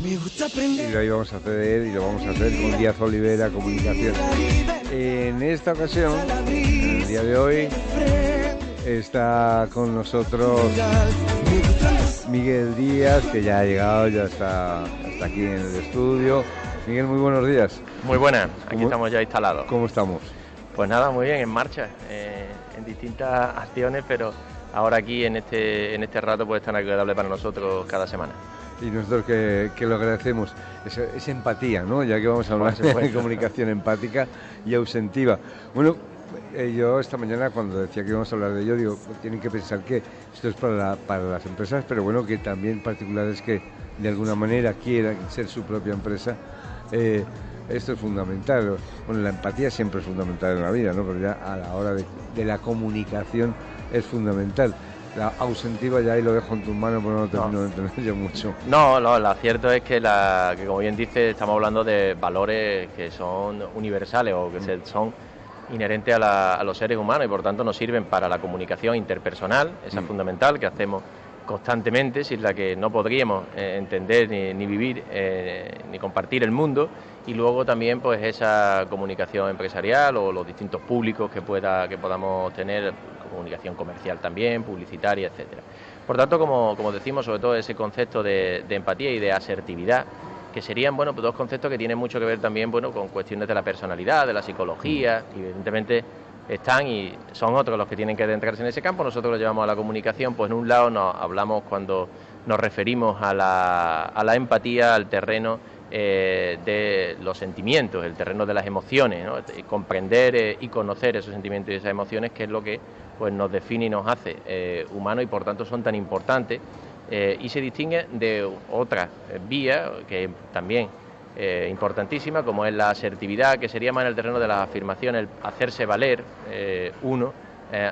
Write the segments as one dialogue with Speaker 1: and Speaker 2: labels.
Speaker 1: Y lo íbamos a hacer y lo vamos a hacer con Díaz Olivera Comunicación. En esta ocasión, en el día de hoy, está con nosotros Miguel Díaz, que ya ha llegado, ya está aquí en el estudio. Miguel, muy buenos días.
Speaker 2: Muy buenas, aquí estamos ya instalados.
Speaker 1: ¿Cómo estamos?
Speaker 2: Pues nada, muy bien, en marcha, en distintas acciones, pero ahora aquí en este rato pues tan agradable para nosotros cada semana.
Speaker 1: Y nosotros que lo agradecemos, esa empatía, ¿no? Ya que vamos a hablar de comunicación empática y ausentiva. Bueno, yo esta mañana cuando decía que íbamos a hablar de ello, digo, tienen que pensar que esto es para las empresas, pero bueno, que también particulares que de alguna manera quieran ser su propia empresa, esto es fundamental. Bueno, la empatía siempre es fundamental en la vida, ¿no? Pero ya a la hora de la comunicación es fundamental. La ausentiva ya ahí lo dejo en tus manos, porque no termino de entender yo mucho.
Speaker 2: No, lo cierto es que como bien dice, estamos hablando de valores que son universales o que son inherentes a los seres humanos y por tanto nos sirven para la comunicación interpersonal, esa es fundamental, que hacemos constantemente, sin la que no podríamos entender ni vivir ni compartir el mundo, y luego también pues esa comunicación empresarial o los distintos públicos que podamos tener, comunicación comercial también, publicitaria, etcétera. Por tanto, como decimos, sobre todo ese concepto de empatía y de asertividad, que serían pues dos conceptos que tienen mucho que ver también con cuestiones de la personalidad, de la psicología, y evidentemente están y son otros los que tienen que adentrarse en ese campo. Nosotros lo llevamos a la comunicación, pues en un lado nos hablamos cuando nos referimos a la empatía, al terreno de los sentimientos, el terreno de las emociones, ¿no? Comprender y conocer esos sentimientos y esas emociones, que es lo que pues nos define y nos hace humanos y por tanto son tan importantes y se distingue de otras vías que también importantísima, como es la asertividad, que sería más en el terreno de las afirmaciones, el hacerse valer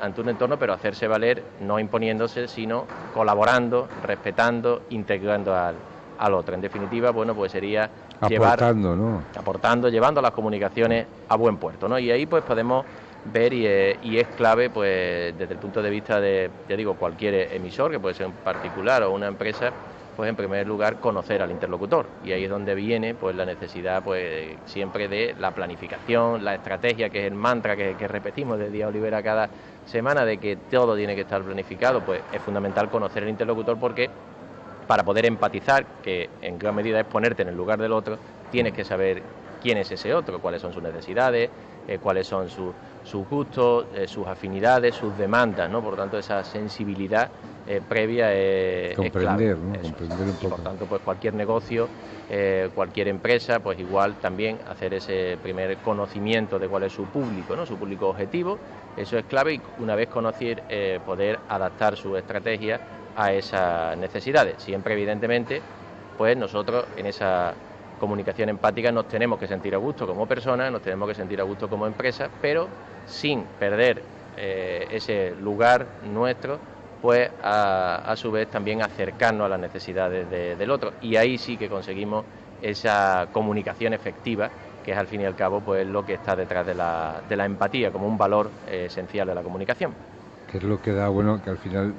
Speaker 2: ante un entorno, pero hacerse valer no imponiéndose, sino colaborando, respetando, integrando al otro. En definitiva, bueno, pues sería aportando, llevando las comunicaciones a buen puerto, ¿no? Y ahí pues podemos ver y es clave, pues desde el punto de vista de, ya digo, cualquier emisor, que puede ser un particular o una empresa, pues en primer lugar conocer al interlocutor, y ahí es donde viene pues la necesidad pues siempre de la planificación, la estrategia, que es el mantra que repetimos de Díaz Olivera cada semana, de que todo tiene que estar planificado. Pues es fundamental conocer al interlocutor, porque para poder empatizar, que en gran medida es ponerte en el lugar del otro, tienes que saber quién es ese otro, cuáles son sus necesidades, cuáles son sus gustos, sus afinidades, sus demandas, ¿no? Por tanto, esa sensibilidad previa es
Speaker 1: comprender,
Speaker 2: clave,
Speaker 1: ¿no? Comprender un poco.
Speaker 2: Y por tanto, pues cualquier negocio, cualquier empresa, pues igual también hacer ese primer conocimiento de cuál es su público, ¿no? Su público objetivo, eso es clave, y una vez conocer, poder adaptar su estrategia a esas necesidades. Siempre, evidentemente, pues nosotros en esa comunicación empática nos tenemos que sentir a gusto como personas, nos tenemos que sentir a gusto como empresa, pero sin perder ese lugar nuestro, pues a su vez también acercarnos a las necesidades del otro, y ahí sí que conseguimos esa comunicación efectiva, que es al fin y al cabo pues lo que está detrás de la empatía como un valor esencial de la comunicación.
Speaker 1: Que es lo que da, bueno, que al final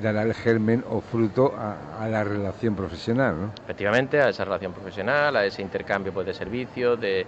Speaker 1: dará el germen o fruto a la relación profesional, ¿no?
Speaker 2: Efectivamente, a esa relación profesional, a ese intercambio pues de servicios, de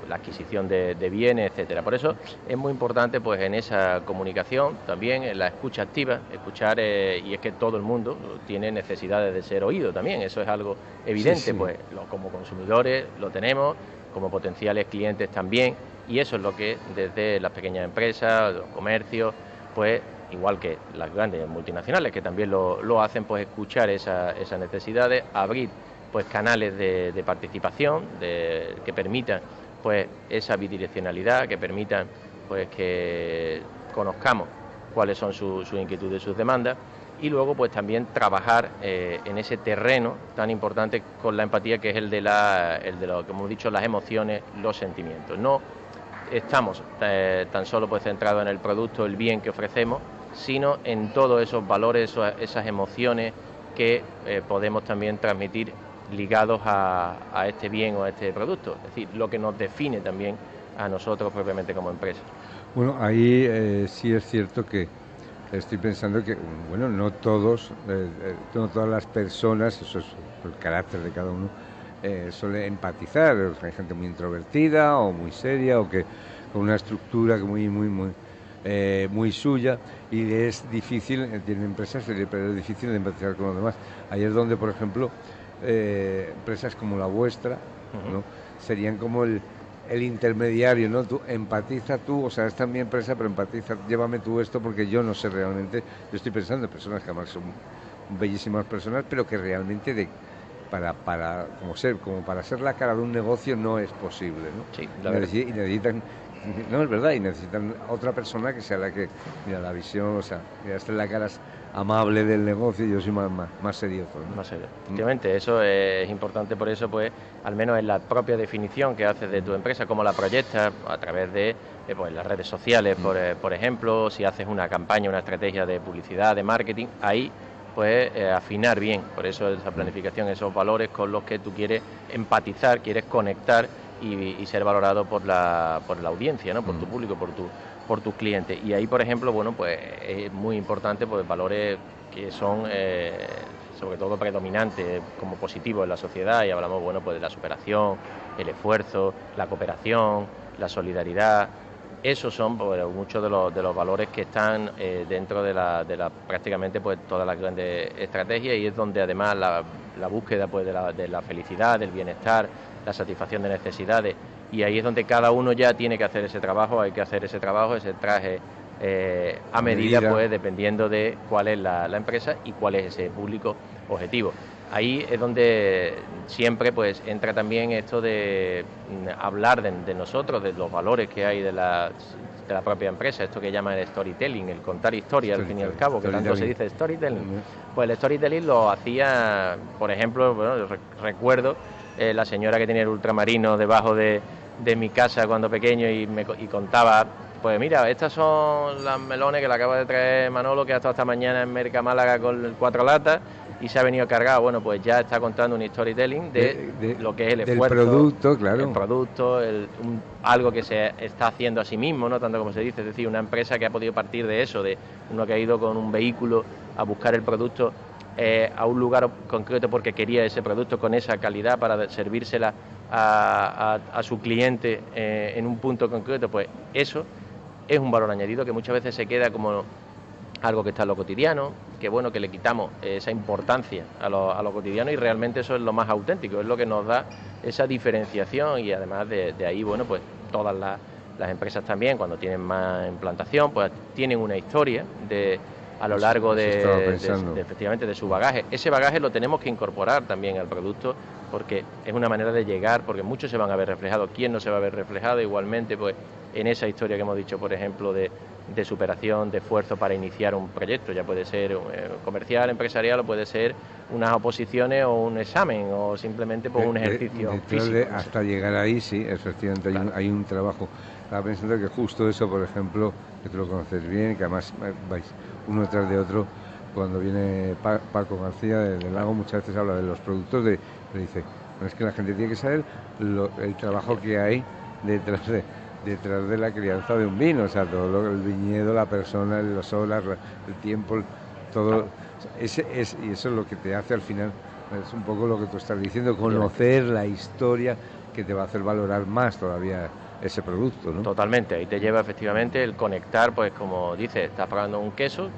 Speaker 2: la adquisición de bienes, etcétera. Por eso es muy importante pues en esa comunicación también en la escucha activa, escuchar, y es que todo el mundo tiene necesidades de ser oído también, eso es algo evidente, sí. Pues como consumidores lo tenemos, como potenciales clientes también, y eso es lo que desde las pequeñas empresas, los comercios, pues igual que las grandes multinacionales, que también lo hacen, pues escuchar esas necesidades, abrir pues canales de participación que permitan pues esa bidireccionalidad, que permitan pues que conozcamos cuáles son sus inquietudes, sus demandas, y luego pues también trabajar en ese terreno tan importante con la empatía, que es el de lo que hemos dicho, las emociones, los sentimientos. No estamos tan solo pues centrados en el producto, el bien que ofrecemos, sino en todos esos valores, esas emociones que podemos también transmitir ligados a este bien o a este producto, es decir, lo que nos define también a nosotros propiamente como empresa.
Speaker 1: Bueno, ahí sí es cierto que estoy pensando que, bueno, no todos, no todas las personas, eso es el carácter de cada uno, suele empatizar. O sea, hay gente muy introvertida o muy seria o que con una estructura que muy suya y le es difícil, tiene empresas, pero es difícil de empatizar con los demás. Ahí es donde, por ejemplo, empresas como la vuestra, ¿no? Serían como el intermediario, ¿no? Tú empatiza tú, o sea, esta es mi empresa, pero empatiza, llévame tú esto porque yo no sé realmente. Yo estoy pensando en personas que además son bellísimas personas, pero que realmente como para ser la cara de un negocio no es posible, ¿no?
Speaker 2: Sí, la verdad.
Speaker 1: Y necesitan, no es verdad, y necesitan otra persona que sea la que, mira, la visión, o sea, mira, esta es la cara amable del negocio y yo soy más serioso, ¿no?
Speaker 2: Más serio. Efectivamente, eso es importante, por eso, pues, al menos en la propia definición que haces de tu empresa, cómo la proyectas a través de pues, las redes sociales, por ejemplo, si haces una campaña, una estrategia de publicidad, de marketing, ahí pues afinar bien, por eso esa planificación, esos valores con los que tú quieres empatizar, quieres conectar y ser valorado por la audiencia, ¿no? Por tu público, por tus clientes. Y ahí, por ejemplo, bueno, pues es muy importante pues valores que son sobre todo predominantes como positivos en la sociedad, y hablamos, bueno, pues de la superación, el esfuerzo, la cooperación, la solidaridad. Esos son pues, muchos de los valores que están dentro de la prácticamente pues todas las grandes estrategias, y es donde además la búsqueda pues de la felicidad, del bienestar, la satisfacción de necesidades, y ahí es donde cada uno ya tiene que hacer ese trabajo, hay que hacer ese trabajo, ese traje a medida, pues dependiendo de cuál es la empresa y cuál es ese público objetivo. Ahí es donde siempre pues entra también esto de hablar de nosotros, de los valores que hay de la propia empresa, esto que llaman el storytelling, el contar historias al fin y al cabo, que tanto se dice storytelling. Pues el storytelling lo hacía, por ejemplo, bueno, recuerdo la señora que tenía el ultramarino debajo de mi casa cuando pequeño y contaba, pues mira, estas son las melones que le acaba de traer Manolo, que ha estado esta mañana en Merca Málaga con 4 latas y se ha venido cargado. Bueno, pues ya está contando un storytelling de lo que es el esfuerzo,
Speaker 1: del producto, claro.
Speaker 2: El producto, algo que se está haciendo a sí mismo, no tanto como se dice, es decir, una empresa que ha podido partir de eso, de uno que ha ido con un vehículo a buscar el producto a un lugar concreto porque quería ese producto con esa calidad para servírsela a su cliente en un punto concreto. Pues eso es un valor añadido que muchas veces se queda como algo que está en lo cotidiano, que bueno, que le quitamos esa importancia a lo cotidiano, y realmente eso es lo más auténtico, es lo que nos da esa diferenciación. Y además de ahí, bueno, pues todas las empresas también, cuando tienen más implantación, pues tienen una historia a lo largo efectivamente de su bagaje. Ese bagaje lo tenemos que incorporar también al producto, porque es una manera de llegar, porque muchos se van a ver reflejados. ¿Quién no se va a ver reflejado igualmente pues en esa historia que hemos dicho, por ejemplo, de superación, de esfuerzo para iniciar un proyecto? Ya puede ser comercial, empresarial, o puede ser unas oposiciones o un examen, o simplemente pues, un ejercicio físico.
Speaker 1: Hasta llegar ahí, sí, efectivamente, claro. Hay un trabajo. Estaba pensando que justo eso, por ejemplo, que tú lo conoces bien, que además vais uno detrás de otro. Cuando viene Paco García del Lago, muchas veces habla de los productos, le dice, bueno, es que la gente tiene que saber el trabajo que hay detrás de la crianza de un vino, o sea, todo el viñedo, la persona, los olas, el tiempo, todo, y eso es lo que te hace al final, es un poco lo que tú estás diciendo, conocer la historia que te va a hacer valorar más todavía ese producto, ¿no?
Speaker 2: Totalmente, ahí te lleva efectivamente el conectar, pues como dices, estás pagando un queso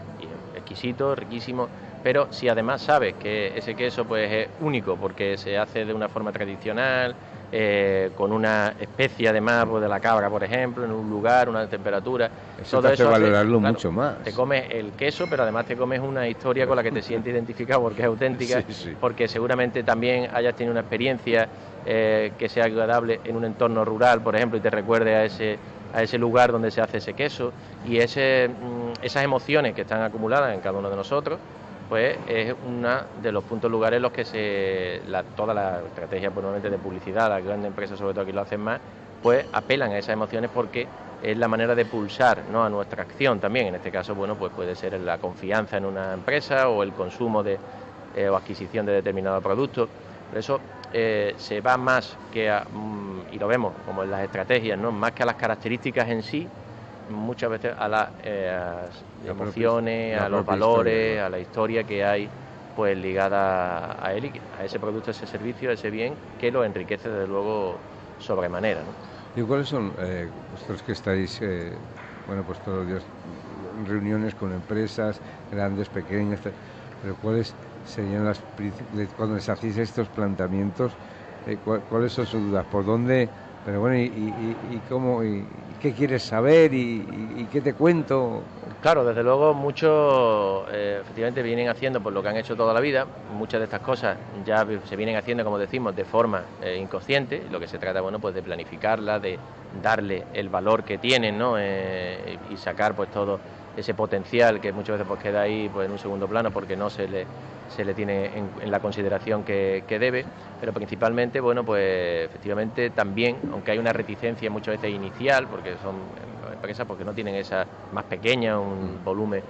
Speaker 2: exquisito, riquísimo, pero si además sabes que ese queso pues es único porque se hace de una forma tradicional, con una especie además pues, de la cabra, por ejemplo, en un lugar, una temperatura,
Speaker 1: eso todo te hace valorarlo mucho más.
Speaker 2: Te comes el queso, pero además te comes una historia con la que te sientes identificado porque es auténtica, sí. Porque seguramente también hayas tenido una experiencia que sea agradable en un entorno rural, por ejemplo, y te recuerde a ese lugar donde se hace ese queso, y esas emociones que están acumuladas en cada uno de nosotros, pues es uno de los puntos lugares en los que toda la estrategia probablemente de publicidad, las grandes empresas sobre todo aquí lo hacen más, pues apelan a esas emociones porque es la manera de pulsar, ¿no?, a nuestra acción también. En este caso, bueno, pues puede ser la confianza en una empresa o el consumo o adquisición de determinados productos. Por eso se va más que y lo vemos como en las estrategias, ¿no?, más que a las características en sí, muchas veces a las emociones, a los valores, historia, a la historia que hay pues ligada a él, a ese producto, a ese servicio, a ese bien, que lo enriquece desde luego sobremanera, ¿no?
Speaker 1: ¿Y cuáles son vosotros que estáis, bueno, pues todos los días en reuniones con empresas, grandes, pequeñas, pero cuáles serían las, cuando les hacéis estos planteamientos, cuáles son sus dudas, por dónde, pero bueno, y cómo, y qué quieres saber y qué te cuento?
Speaker 2: Claro, desde luego muchos efectivamente vienen haciendo por lo que han hecho toda la vida. Muchas de estas cosas ya se vienen haciendo, como decimos, de forma inconsciente. Lo que se trata, bueno, pues de planificarla, de darle el valor que tienen, ¿no? Y sacar pues todo ese potencial que muchas veces pues queda ahí pues en un segundo plano porque no se le tiene en la consideración que debe, pero principalmente, bueno, pues efectivamente también, aunque hay una reticencia muchas veces inicial, porque son empresas porque no tienen esa más pequeña, un volumen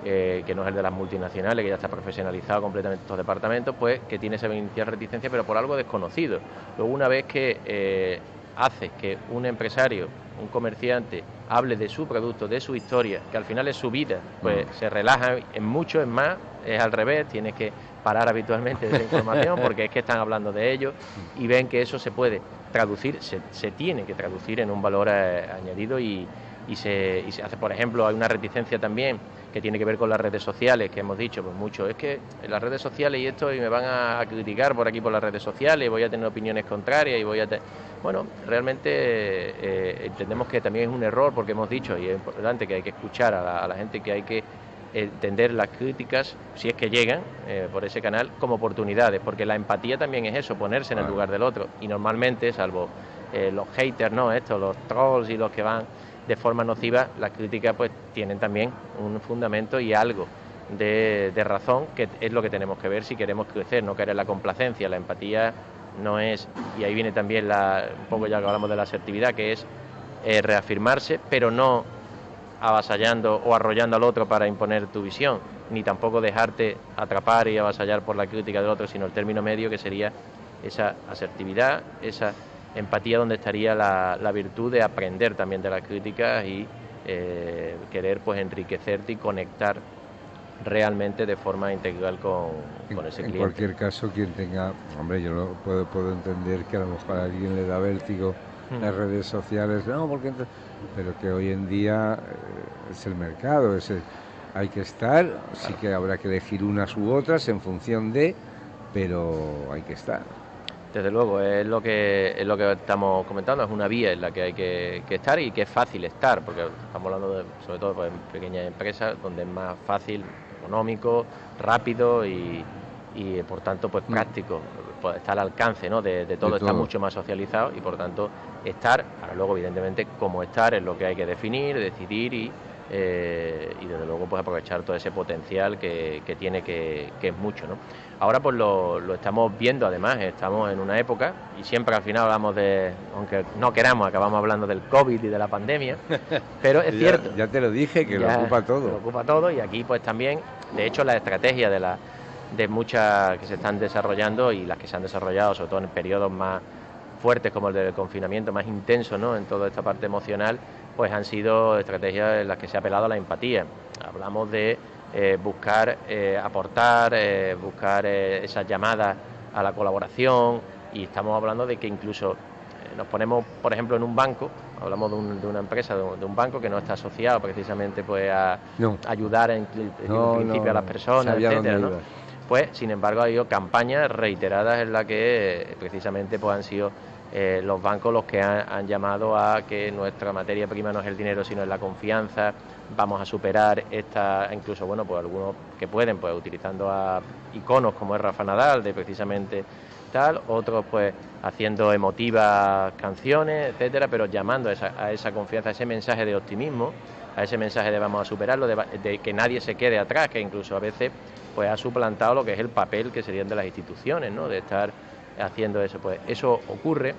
Speaker 2: que no es el de las multinacionales, que ya está profesionalizado completamente estos departamentos, pues que tiene esa inicial reticencia, pero por algo desconocido. Luego, una vez que hace que un empresario, un comerciante, hable de su producto, de su historia, que al final es su vida, pues se relaja en mucho, es más, es al revés, tienes que parar habitualmente de esa información porque es que están hablando de ello y ven que eso se puede traducir, se tiene que traducir en un valor añadido y se hace, por ejemplo, hay una reticencia también que tiene que ver con las redes sociales, que hemos dicho, pues mucho, es que en las redes sociales y esto, y me van a criticar por aquí por las redes sociales, y voy a tener opiniones contrarias, y voy a bueno, realmente entendemos que también es un error, porque hemos dicho, y es importante que hay que escuchar a la gente, que hay que entender las críticas, si es que llegan por ese canal, como oportunidades, porque la empatía también es eso, ponerse en el lugar del otro, y normalmente, salvo los haters, ¿no? Los trolls y los que van de forma nociva, las críticas pues tienen también un fundamento y algo de razón, que es lo que tenemos que ver si queremos crecer, no querer la complacencia. La empatía no es, y ahí viene también un poco ya que hablamos de la asertividad, que es reafirmarse, pero no avasallando o arrollando al otro para imponer tu visión, ni tampoco dejarte atrapar y avasallar por la crítica del otro, sino el término medio, que sería esa asertividad, esa empatía, donde estaría la virtud de aprender también de las críticas y querer pues enriquecerte y conectar realmente de forma integral con ese cliente.
Speaker 1: En cualquier caso, quien tenga, hombre, yo lo puedo entender que a lo mejor a alguien le da vértigo las redes sociales, no, porque pero que hoy en día es el mercado, hay que estar, claro. Sí que habrá que elegir unas u otras en función de, pero hay que estar.
Speaker 2: Desde luego, es lo que estamos comentando, es una vía en la que hay que estar y que es fácil estar, porque estamos hablando sobre todo pues, en pequeñas empresas donde es más fácil, económico, rápido y por tanto pues práctico, pues, está al alcance, ¿no? de todo, está mucho más socializado y por tanto estar, ahora luego evidentemente cómo estar es lo que hay que definir, decidir y desde luego pues aprovechar todo ese potencial que tiene, que es mucho, ¿no? Ahora pues lo estamos viendo, además estamos en una época y siempre al final hablamos de, aunque no queramos, acabamos hablando del COVID y de la pandemia, pero es cierto.
Speaker 1: Ya te lo dije, que lo ocupa todo.
Speaker 2: Lo ocupa todo y aquí pues también, de hecho la estrategia de muchas que se están desarrollando y las que se han desarrollado sobre todo en periodos más fuertes como el del confinamiento, más intenso, ¿no? En toda esta parte emocional, pues han sido estrategias en las que se ha apelado a la empatía. Hablamos de buscar aportar, buscar esas llamadas a la colaboración, y estamos hablando de que incluso nos ponemos, por ejemplo, en un banco, hablamos de una empresa, de un banco que no está asociado precisamente pues a ayudar en principio a las personas, etcétera, ¿no? Pues, sin embargo, ha habido campañas reiteradas en las que precisamente pues han sido los bancos los que han llamado a que nuestra materia prima no es el dinero, sino es la confianza. Vamos a superar esta, incluso, bueno, pues algunos que pueden, pues utilizando a iconos como es Rafa Nadal, de precisamente tal, otros pues haciendo emotivas canciones, etcétera, pero llamando a esa confianza, a ese mensaje de optimismo, a ese mensaje de vamos a superarlo, de que nadie se quede atrás, que incluso a veces pues ha suplantado lo que es el papel que serían de las instituciones, ¿no? De estar haciendo eso. Pues eso ocurre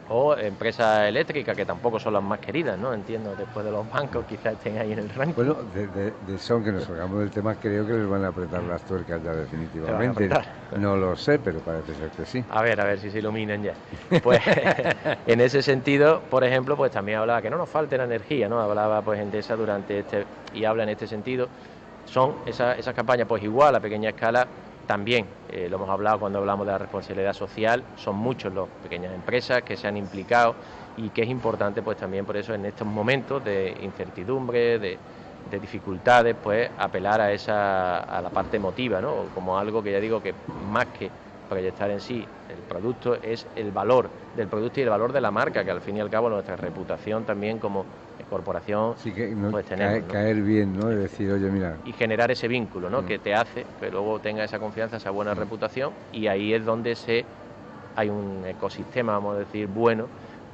Speaker 2: O empresas eléctricas, que tampoco son las más queridas, ¿no? Entiendo, después de los bancos quizás estén ahí en el ranking.
Speaker 1: Bueno, de eso, aunque nos salgamos del tema, creo que les van a apretar las tuercas ya definitivamente. No lo sé, pero parece ser que sí.
Speaker 2: A ver si se iluminan ya. Pues en ese sentido, por ejemplo, pues también hablaba que no nos falte la energía, ¿no? Hablaba pues Endesa durante y habla en este sentido. Son esas campañas, pues igual a pequeña escala. También, lo hemos hablado cuando hablamos de la responsabilidad social, son muchos las pequeñas empresas que se han implicado y que es importante pues también por eso en estos momentos de incertidumbre, de dificultades, pues apelar a la parte emotiva, ¿no? Como algo que ya digo que más que proyectar en sí el producto es el valor del producto y el valor de la marca, que al fin y al cabo nuestra reputación también como corporación,
Speaker 1: sí, que no,
Speaker 2: pues tenemos, ¿no?
Speaker 1: Caer bien, ¿no? De decir, oye, mira.
Speaker 2: Y generar ese vínculo, ¿no? Que te hace que luego tenga esa confianza, esa buena reputación, y ahí es donde hay un ecosistema, vamos a decir, bueno,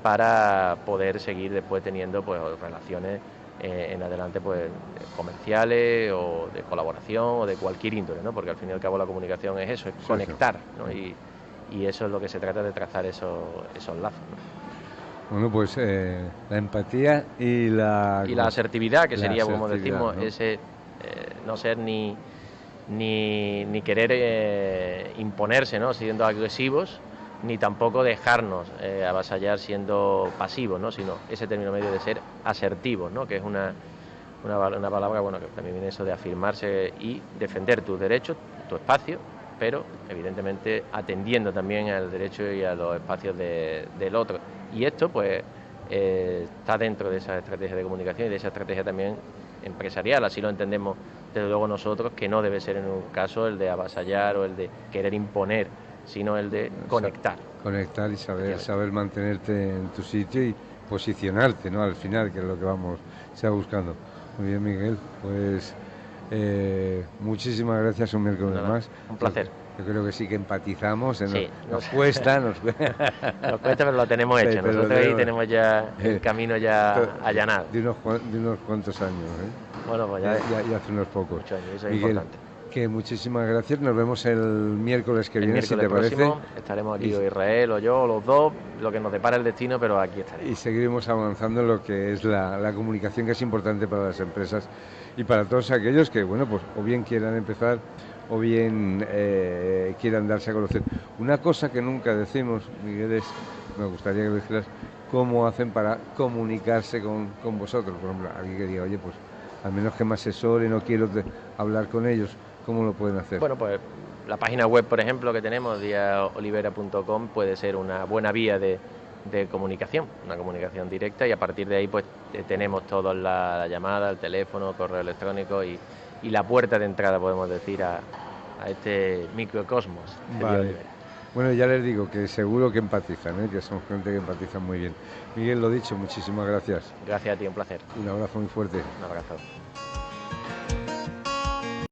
Speaker 2: para poder seguir después teniendo pues relaciones en adelante pues comerciales o de colaboración o de cualquier índole, ¿no? Porque al fin y al cabo la comunicación es eso, es conectar, ¿no? Y eso es lo que se trata, de trazar esos lazos, ¿no?
Speaker 1: Bueno, pues la empatía y la
Speaker 2: asertividad, que sería, como decimos, ¿no? Ese no ser ni querer imponerse, ¿no? Siendo agresivos, ni tampoco dejarnos avasallar siendo pasivos, ¿no? Sino ese término medio de ser asertivos, ¿no? Que es una palabra, bueno, que también viene eso de afirmarse y defender tus derechos, tu espacio, pero evidentemente atendiendo también al derecho y a los espacios del otro. Y esto pues está dentro de esa estrategia de comunicación y de esa estrategia también empresarial, así lo entendemos desde luego nosotros, que no debe ser en un caso el de avasallar o el de querer imponer, sino el de conectar.
Speaker 1: Conectar y saber mantenerte en tu sitio y posicionarte, ¿no? Al final, que es lo que se va buscando. Muy bien, Miguel, pues muchísimas gracias un miércoles más.
Speaker 2: Un placer.
Speaker 1: Yo creo que sí que empatizamos,
Speaker 2: sí,
Speaker 1: nos cuesta.
Speaker 2: Nos cuesta, pero lo tenemos hecho. Nosotros ahí tenemos ya el camino ya allanado.
Speaker 1: De unos cuantos años, ¿eh?
Speaker 2: Bueno, pues ya
Speaker 1: hace unos pocos.
Speaker 2: Muchos años, eso es
Speaker 1: Miguel,
Speaker 2: importante.
Speaker 1: Que muchísimas gracias. Nos vemos el miércoles que viene, si te
Speaker 2: próximo,
Speaker 1: parece.
Speaker 2: Estaremos aquí, o Israel o yo, o los dos, lo que nos depara el destino, pero aquí estaremos.
Speaker 1: Y seguiremos avanzando en lo que es la comunicación, que es importante para las empresas y para todos aquellos que, bueno, pues o bien quieran empezar o bien quieran darse a conocer. Una cosa que nunca decimos, Miguel, me gustaría que lo dijeras, cómo hacen para comunicarse con vosotros. Por ejemplo, alguien que diga, oye, pues al menos que me asesore, no quiero hablar con ellos, ¿cómo lo pueden hacer?
Speaker 2: Bueno, pues la página web, por ejemplo, que tenemos, diaolivera.com, puede ser una buena vía de comunicación, una comunicación directa, y a partir de ahí pues tenemos toda la llamada, el teléfono, correo electrónico y la puerta de entrada, podemos decir, a este microcosmos.
Speaker 1: Vale. Bueno, ya les digo que seguro que empatizan, que son gente que empatiza muy bien. Miguel, lo dicho, muchísimas gracias.
Speaker 2: Gracias a ti, un placer.
Speaker 1: Un abrazo muy fuerte.
Speaker 2: Un abrazo.